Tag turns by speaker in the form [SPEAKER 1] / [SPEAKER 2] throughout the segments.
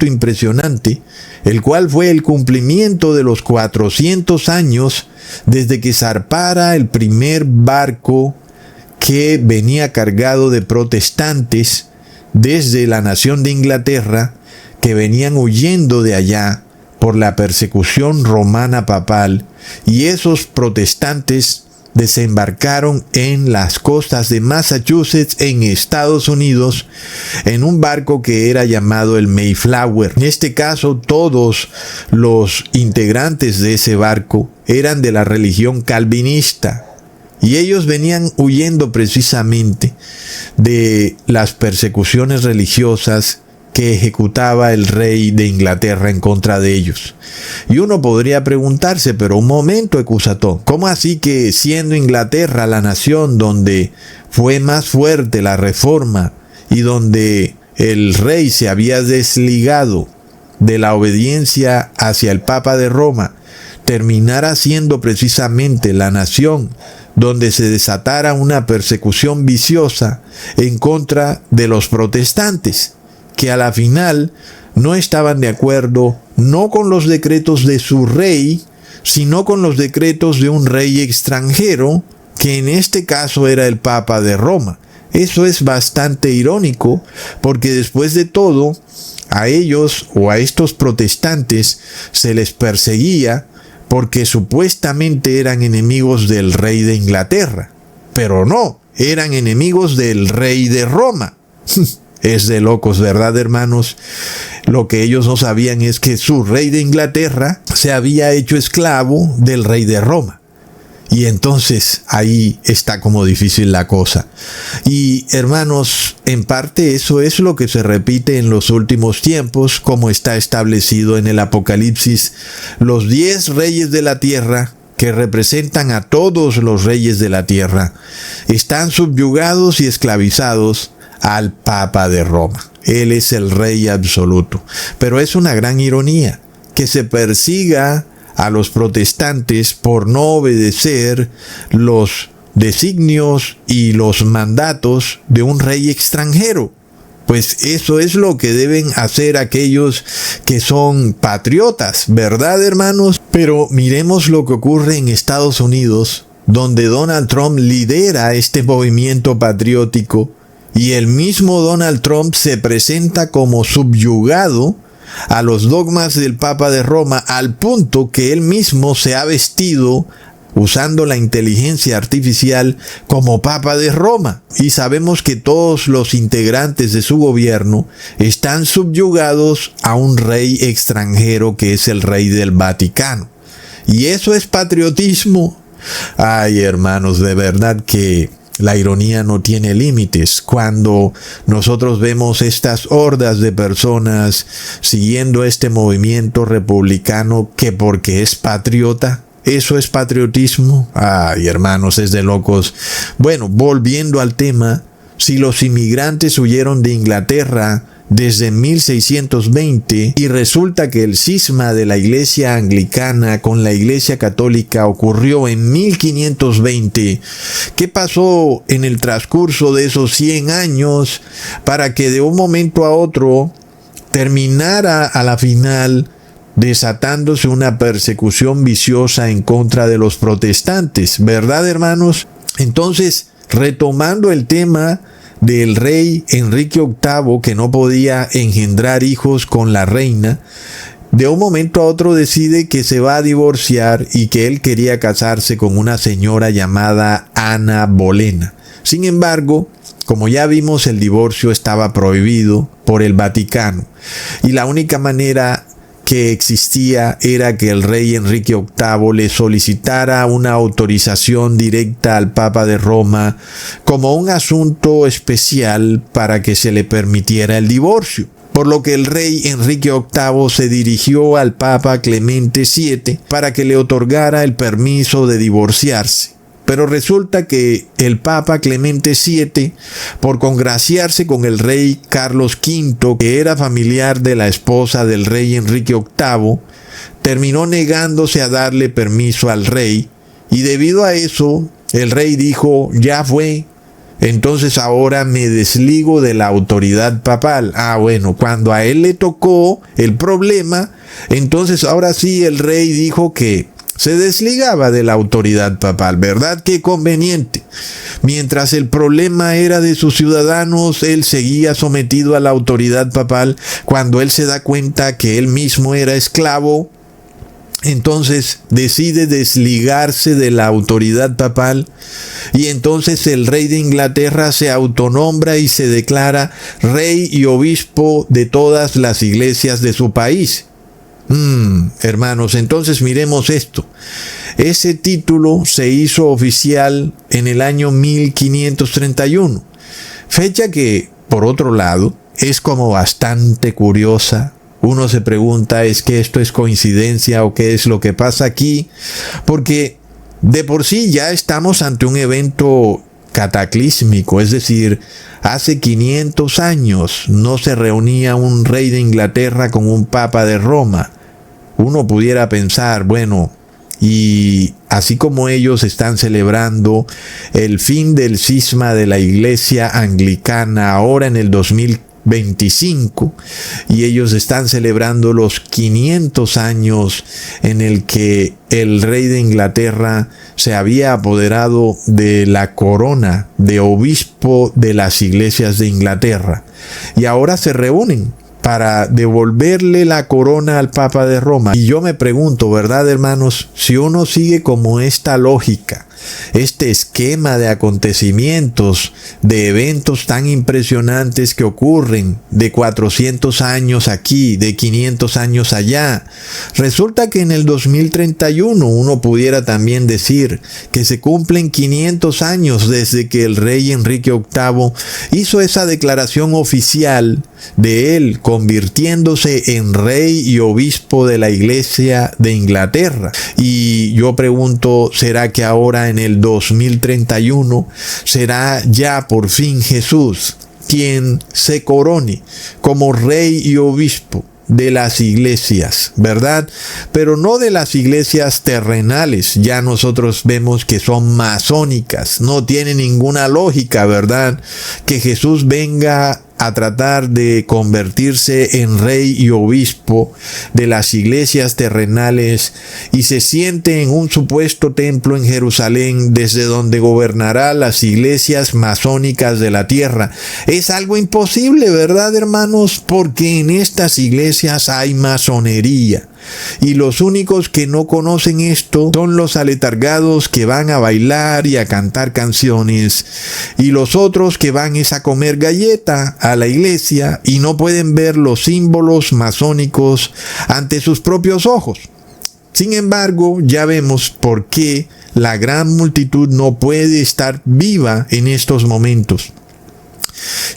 [SPEAKER 1] impresionante, el cual fue el cumplimiento de los 400 años desde que zarpara el primer barco que venía cargado de protestantes desde la nación de Inglaterra, que venían huyendo de allá por la persecución romana papal, y esos protestantes desembarcaron en las costas de Massachusetts, en Estados Unidos, en un barco que era llamado el Mayflower. En este caso, todos los integrantes de ese barco eran de la religión calvinista, y ellos venían huyendo precisamente de las persecuciones religiosas que ejecutaba el rey de Inglaterra en contra de ellos. Y uno podría preguntarse, pero un momento, Ecusatón, ¿cómo así que siendo Inglaterra la nación donde fue más fuerte la reforma y donde el rey se había desligado de la obediencia hacia el Papa de Roma, terminara siendo precisamente la nación donde se desatara una persecución viciosa en contra de los protestantes, que a la final no estaban de acuerdo no con los decretos de su rey, sino con los decretos de un rey extranjero, que en este caso era el Papa de Roma? Eso es bastante irónico, porque después de todo, a ellos o a estos protestantes se les perseguía porque supuestamente eran enemigos del rey de Inglaterra, pero no, eran enemigos del rey de Roma. Es de locos, ¿verdad, hermanos? Lo que ellos no sabían es que su rey de Inglaterra se había hecho esclavo del rey de Roma. Y entonces ahí está como difícil la cosa. Y hermanos, en parte eso es lo que se repite en los últimos tiempos, como está establecido en el Apocalipsis. Los 10 reyes de la tierra, que representan a todos los reyes de la tierra, están subyugados y esclavizados al Papa de Roma. Él es el rey absoluto. Pero es una gran ironía que se persiga a los protestantes por no obedecer los designios y los mandatos de un rey extranjero. Pues eso es lo que deben hacer aquellos que son patriotas, ¿verdad, hermanos? Pero miremos lo que ocurre en Estados Unidos, donde Donald Trump lidera este movimiento patriótico, y el mismo Donald Trump se presenta como subyugado a los dogmas del Papa de Roma, al punto que él mismo se ha vestido usando la inteligencia artificial como Papa de Roma. Y sabemos que todos los integrantes de su gobierno están subyugados a un rey extranjero que es el rey del Vaticano. ¿Y eso es patriotismo? Ay, hermanos, de verdad que la ironía no tiene límites cuando nosotros vemos estas hordas de personas siguiendo este movimiento republicano que porque es patriota, ¿eso es patriotismo? Ay, hermanos, es de locos. Bueno, volviendo al tema, si los inmigrantes huyeron de Inglaterra desde 1620 y resulta que el cisma de la iglesia anglicana con la iglesia católica ocurrió en 1520, ¿qué pasó en el transcurso de esos 100 años para que de un momento a otro terminara a la final desatándose una persecución viciosa en contra de los protestantes? ¿Verdad, hermanos? Entonces, retomando el tema del rey Enrique VIII, que no podía engendrar hijos con la reina, de un momento a otro decide que se va a divorciar y que él quería casarse con una señora llamada Ana Bolena. Sin embargo, como ya vimos, el divorcio estaba prohibido por el Vaticano, y la única manera que existía era que el rey Enrique VIII le solicitara una autorización directa al Papa de Roma como un asunto especial para que se le permitiera el divorcio. Por lo que el rey Enrique VIII se dirigió al Papa Clemente VII para que le otorgara el permiso de divorciarse. Pero resulta que el Papa Clemente VII, por congraciarse con el rey Carlos V, que era familiar de la esposa del rey Enrique VIII, terminó negándose a darle permiso al rey, y debido a eso, el rey dijo: ya fue, entonces ahora me desligo de la autoridad papal. Bueno, cuando a él le tocó el problema, entonces ahora sí el rey dijo que se desligaba de la autoridad papal, ¿verdad? Qué conveniente. Mientras el problema era de sus ciudadanos, él seguía sometido a la autoridad papal. Cuando él se da cuenta que él mismo era esclavo, entonces decide desligarse de la autoridad papal, y entonces el rey de Inglaterra se autonombra y se declara rey y obispo de todas las iglesias de su país. Hermanos, entonces miremos esto. Ese título se hizo oficial en el año 1531, fecha que, por otro lado, es como bastante curiosa. Uno se pregunta, ¿es que esto es coincidencia o qué es lo que pasa aquí? Porque de por sí ya estamos ante un evento cataclísmico, es decir, hace 500 años no se reunía un rey de Inglaterra con un papa de Roma. Uno pudiera pensar, bueno, y así como ellos están celebrando el fin del cisma de la iglesia anglicana ahora en el 2025, y ellos están celebrando los 500 años en el que el rey de Inglaterra se había apoderado de la corona de obispo de las iglesias de Inglaterra, y ahora se reúnen para devolverle la corona al Papa de Roma. Y yo me pregunto, ¿verdad, hermanos? Si uno sigue como esta lógica, este esquema de acontecimientos, de eventos tan impresionantes que ocurren de 400 años aquí, de 500 años allá, resulta que en el 2031 uno pudiera también decir que se cumplen 500 años desde que el rey Enrique VIII hizo esa declaración oficial de él convirtiéndose en rey y obispo de la iglesia de Inglaterra. Y yo pregunto, ¿será que ahora en el 2031 será ya por fin Jesús quien se corone como rey y obispo de las iglesias, ¿verdad? Pero no de las iglesias terrenales. Ya nosotros vemos que son masónicas. No tiene ninguna lógica, ¿verdad? Que Jesús venga a tratar de convertirse en rey y obispo de las iglesias terrenales y se siente en un supuesto templo en Jerusalén desde donde gobernará las iglesias masónicas de la tierra. Es algo imposible, ¿verdad, hermanos? Porque en estas iglesias hay masonería. Y los únicos que no conocen esto son los aletargados que van a bailar y a cantar canciones, y los otros que van es a comer galleta a la iglesia y no pueden ver los símbolos masónicos ante sus propios ojos. Sin embargo, ya vemos por qué la gran multitud no puede estar viva en estos momentos.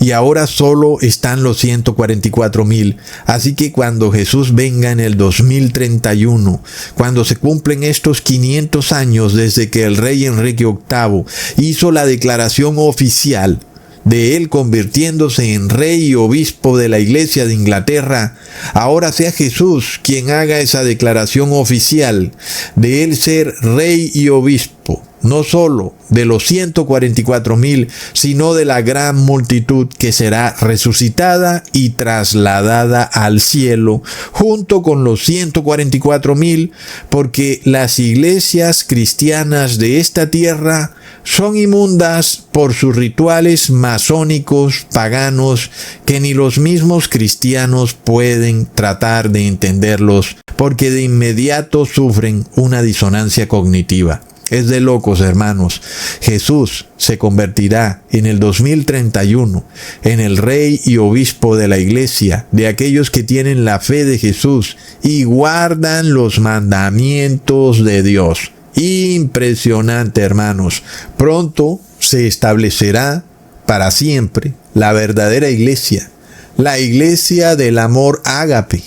[SPEAKER 1] Y ahora solo están los 144,000. Así que cuando Jesús venga en el 2031, cuando se cumplen estos 500 años desde que el rey Enrique VIII hizo la declaración oficial de él convirtiéndose en rey y obispo de la iglesia de Inglaterra, ahora sea Jesús quien haga esa declaración oficial de él ser rey y obispo, no solo de los 144,000, sino de la gran multitud que será resucitada y trasladada al cielo, junto con los 144,000, porque las iglesias cristianas de esta tierra son inmundas por sus rituales masónicos, paganos, que ni los mismos cristianos pueden tratar de entenderlos, porque de inmediato sufren una disonancia cognitiva. Es de locos, hermanos. Jesús se convertirá en el 2031 en el rey y obispo de la iglesia, de aquellos que tienen la fe de Jesús y guardan los mandamientos de Dios. Impresionante, hermanos. Pronto se establecerá para siempre la verdadera iglesia, la iglesia del amor ágape,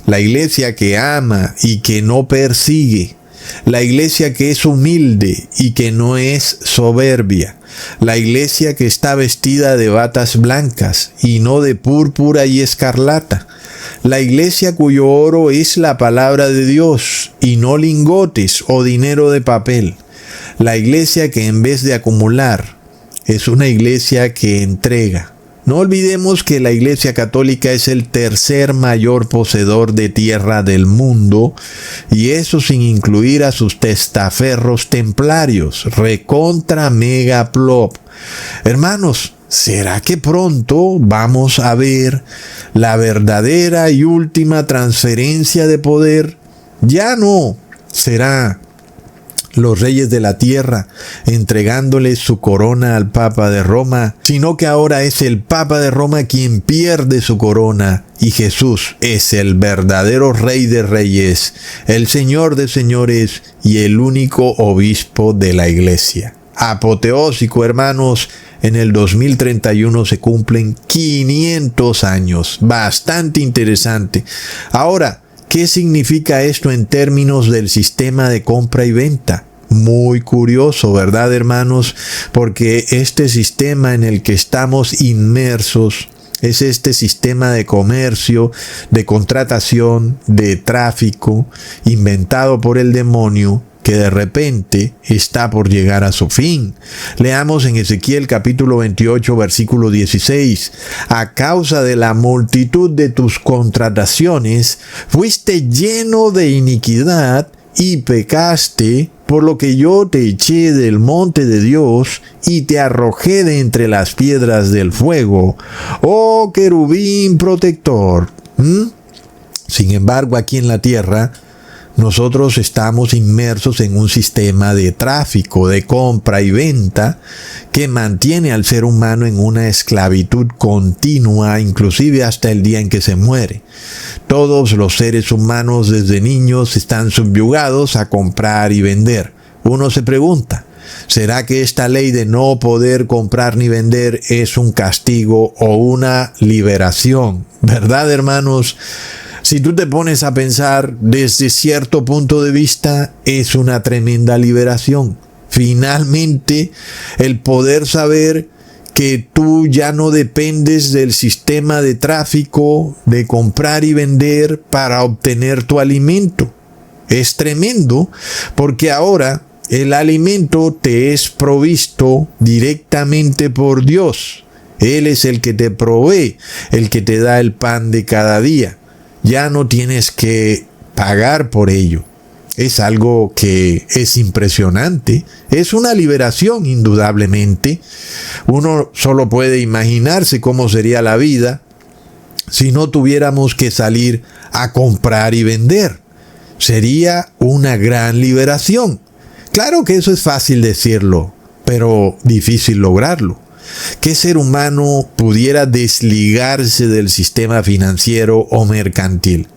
[SPEAKER 1] la iglesia que ama y que no persigue, la iglesia que es humilde y que no es soberbia, la iglesia que está vestida de batas blancas y no de púrpura y escarlata, la iglesia cuyo oro es la palabra de Dios y no lingotes o dinero de papel, la iglesia que en vez de acumular es una iglesia que entrega. No olvidemos que la Iglesia Católica es el tercer mayor poseedor de tierra del mundo, y eso sin incluir a sus testaferros templarios, recontra mega plop. Hermanos, ¿será que pronto vamos a ver la verdadera y última transferencia de poder? Ya no será los reyes de la tierra entregándole su corona al Papa de Roma, sino que ahora es el Papa de Roma quien pierde su corona, y Jesús es el verdadero Rey de Reyes, el Señor de Señores y el único obispo de la Iglesia. Apoteósico, hermanos. En el 2031 se cumplen 500 años. Bastante interesante. Ahora, ¿qué significa esto en términos del sistema de compra y venta? Muy curioso, ¿verdad, hermanos? Porque este sistema en el que estamos inmersos es este sistema de comercio, de contratación, de tráfico, inventado por el demonio, que de repente está por llegar a su fin. Leamos en Ezequiel capítulo 28, versículo 16. A causa de la multitud de tus contrataciones, fuiste lleno de iniquidad y pecaste, por lo que yo te eché del monte de Dios y te arrojé de entre las piedras del fuego, oh querubín protector. Sin embargo, aquí en la tierra, nosotros estamos inmersos en un sistema de tráfico, de compra y venta, que mantiene al ser humano en una esclavitud continua, inclusive hasta el día en que se muere. Todos los seres humanos desde niños están subyugados a comprar y vender. Uno se pregunta, ¿será que esta ley de no poder comprar ni vender es un castigo o una liberación? ¿Verdad, hermanos? Si tú te pones a pensar desde cierto punto de vista, es una tremenda liberación. Finalmente, el poder saber que tú ya no dependes del sistema de tráfico, de comprar y vender para obtener tu alimento. Es tremendo porque ahora el alimento te es provisto directamente por Dios. Él es el que te provee, el que te da el pan de cada día. Ya no tienes que pagar por ello. Es algo que es impresionante. Es una liberación, indudablemente. Uno solo puede imaginarse cómo sería la vida si no tuviéramos que salir a comprar y vender. Sería una gran liberación. Claro que eso es fácil decirlo, pero difícil lograrlo. ¿Qué ser humano pudiera desligarse del sistema financiero o mercantil?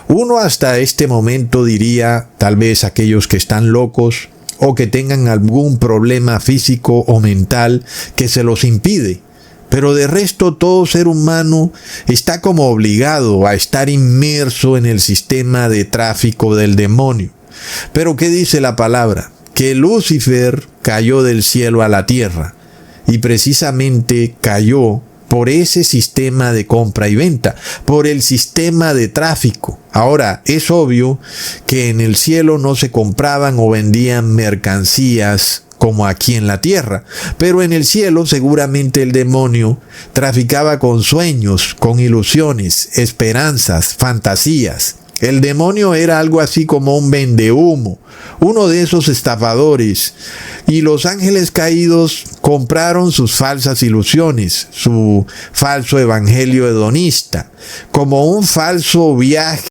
[SPEAKER 1] Uno hasta este momento diría, tal vez aquellos que están locos o que tengan algún problema físico o mental que se los impide. Pero de resto todo ser humano está como obligado a estar inmerso en el sistema de tráfico del demonio. Pero ¿qué dice la palabra? Que Lucifer cayó del cielo a la tierra. Y precisamente cayó por ese sistema de compra y venta, por el sistema de tráfico. Ahora, es obvio que en el cielo no se compraban o vendían mercancías como aquí en la tierra, pero en el cielo seguramente el demonio traficaba con sueños, con ilusiones, esperanzas, fantasías. El demonio era algo así como un vendehumo, uno de esos estafadores, y los ángeles caídos compraron sus falsas ilusiones, su falso evangelio hedonista, como un falso viaje